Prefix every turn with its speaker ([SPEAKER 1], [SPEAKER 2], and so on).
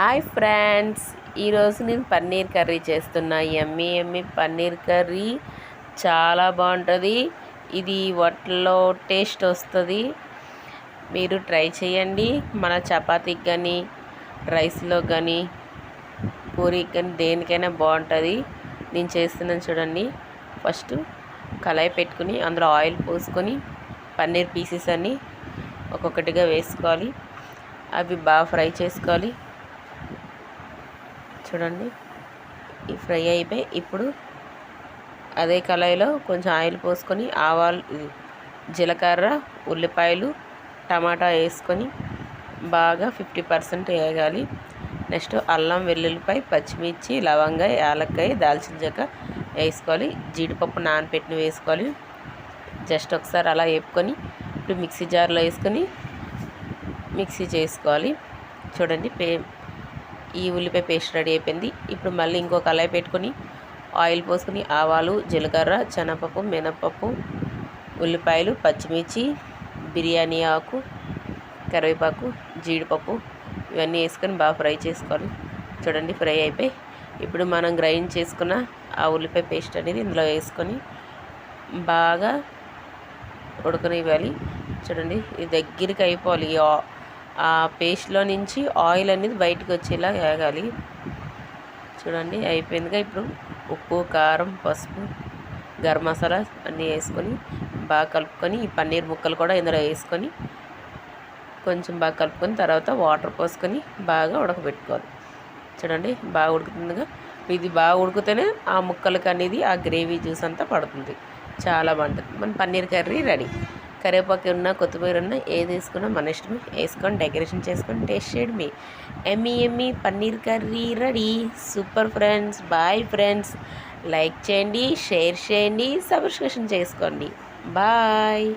[SPEAKER 1] Hi friends, ఈరోజు నేను paneer curry చేస్తున్నా. యమ్మీ యమ్మీ పన్నీర్ కర్రీ చాలా బాగుంటుంది. ఇది వాటిలో టేస్ట్ వస్తుంది. మీరు ట్రై చేయండి. మన చపాతీకి కానీ రైస్లో కానీ పూరీకి కానీ దేనికైనా బాగుంటుంది. నేను చేస్తున్నాను చూడండి. ఫస్ట్ కళాయి పెట్టుకుని అందులో ఆయిల్ పోసుకొని పన్నీర్ పీసెస్ అన్నీ ఒక్కొక్కటిగా వేసుకోవాలి. అవి బాగా ఫ్రై చేసుకోవాలి. చూడండి, ఈ ఫ్రై అయిపోయి ఇప్పుడు అదే కళాయిలో కొంచెం ఆయిల్ పోసుకొని ఆవాలు, జీలకర్ర, ఉల్లిపాయలు, టమాటా వేసుకొని బాగా 50% వేగాలి. నెక్స్ట్ అల్లం, వెల్లుల్లిపాయ, పచ్చిమిర్చి, లవంగా, యాలక్కాయ, దాల్చిన చెక్క వేసుకోవాలి. జీడిపప్పు నానపెట్టిన వేసుకోవాలి. జస్ట్ ఒకసారి అలా వేపుకొని ఇప్పుడు మిక్సీ జార్లో వేసుకొని మిక్సీ చేసుకోవాలి. చూడండి, ఈ ఉల్లిపాయ పేస్ట్ రెడీ అయిపోయింది. ఇప్పుడు మళ్ళీ ఇంకో కళాయి పెట్టుకొని ఆయిల్ పోసుకొని ఆవాలు, జీలకర్ర, శనగపప్పు, మినపప్పు, ఉల్లిపాయలు, పచ్చిమిర్చి, బిర్యానీ ఆకు, కరివేపాకు, జీడిపప్పు ఇవన్నీ వేసుకొని బాగా ఫ్రై చేసుకోవాలి. చూడండి, ఫ్రై అయిపోయి ఇప్పుడు మనం గ్రైండ్ చేసుకున్న ఆ ఉల్లిపాయ పేస్ట్ అనేది ఇందులో వేసుకొని బాగా ఉడకనివ్వాలి. చూడండి, ఇది దగ్గరికి అయిపోవాలి. ఆ పేస్ట్లో నుంచి ఆయిల్ అనేది బయటకు వచ్చేలా వేగాలి. చూడండి, అయిపోయిందిగా. ఇప్పుడు ఉప్పు, కారం, పసుపు, గరం మసాలా అన్నీ వేసుకొని బాగా కలుపుకొని ఈ పన్నీర్ ముక్కలు కూడా ఇందులో వేసుకొని కొంచెం బాగా కలుపుకొని తర్వాత వాటర్ పోసుకొని బాగా ఉడకబెట్టుకోవాలి. చూడండి, బాగా ఉడుకుతుందిగా. ఇది బాగా ఉడికితేనే ఆ ముక్కలకి అనేది ఆ గ్రేవీ జ్యూస్ అంతా పడుతుంది. చాలా బాగుంటుంది. మన పన్నీర్ కర్రీ రెడీ. కరివేపాకు ఉన్న, కొత్తిమీర ఉన్న, ఏది వేసుకున్నా మన ఇష్టమే. వేసుకొని డెకరేషన్ చేసుకొని టేస్ట్ చేయడమే. Yummy yummy paneer curry ready. Super friends. Bye friends. Like చేయండి, షేర్ చేయండి, సబ్స్క్రిప్షన్ చేసుకోండి. బాయ్.